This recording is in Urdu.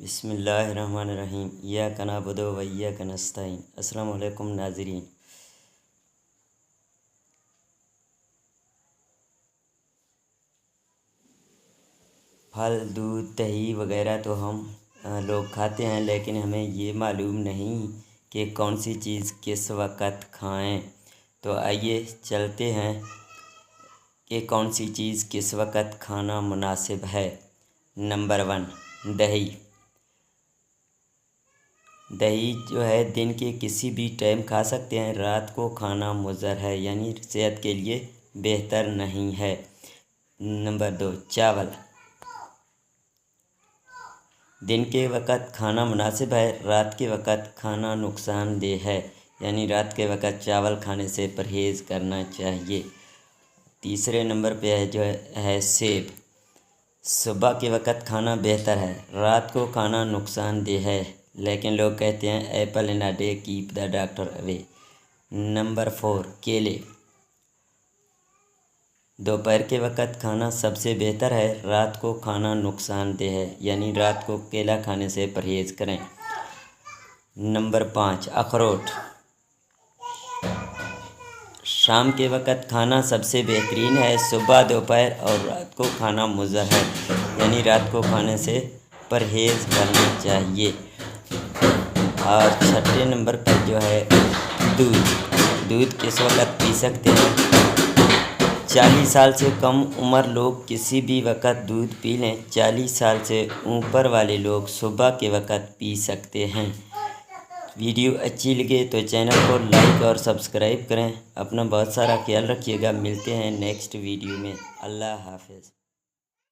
بسم اللہ الرحمن الرحیم ایاک نعبد و ایاک نستعین۔ السلام علیکم ناظرین۔ پھل، دودھ، دہی وغیرہ تو ہم لوگ کھاتے ہیں، لیکن ہمیں یہ معلوم نہیں کہ کون سی چیز کس وقت کھائیں۔ تو آئیے چلتے ہیں کہ کون سی چیز کس وقت کھانا مناسب ہے۔ نمبر 1، دہی۔ دہی جو ہے دن کے کسی بھی ٹائم کھا سکتے ہیں، رات کو کھانا مضر ہے، یعنی صحت کے لیے بہتر نہیں ہے۔ نمبر 2، چاول۔ دن کے وقت کھانا مناسب ہے، رات کے وقت کھانا نقصان دہ ہے، یعنی رات کے وقت چاول کھانے سے پرہیز کرنا چاہیے۔ تیسرے نمبر پہ جو ہے سیب۔ صبح کے وقت کھانا بہتر ہے، رات کو کھانا نقصان دہ ہے، لیکن لوگ کہتے ہیں apple in a day keep the doctor away. Number 4، کیلے۔ دوپہر کے وقت کھانا سب سے بہتر ہے، رات کو کھانا نقصان دہ ہے، یعنی رات کو کیلا کھانے سے پرہیز کریں۔ نمبر 5، اخروٹ۔ شام کے وقت کھانا سب سے بہترین ہے، صبح، دوپہر اور رات کو کھانا مضر ہے، یعنی رات کو کھانے سے پرہیز کرنا چاہیے۔ اور چھٹے نمبر پر جو ہے دودھ۔ دودھ کس وقت پی سکتے ہیں؟ 40 سال سے کم عمر لوگ کسی بھی وقت دودھ پی لیں، 40 سال سے اوپر والے لوگ صبح کے وقت پی سکتے ہیں۔ ویڈیو اچھی لگے تو چینل کو لائک اور سبسکرائب کریں۔ اپنا بہت سارا خیال رکھیے گا، ملتے ہیں نیکسٹ ویڈیو میں۔ اللہ حافظ۔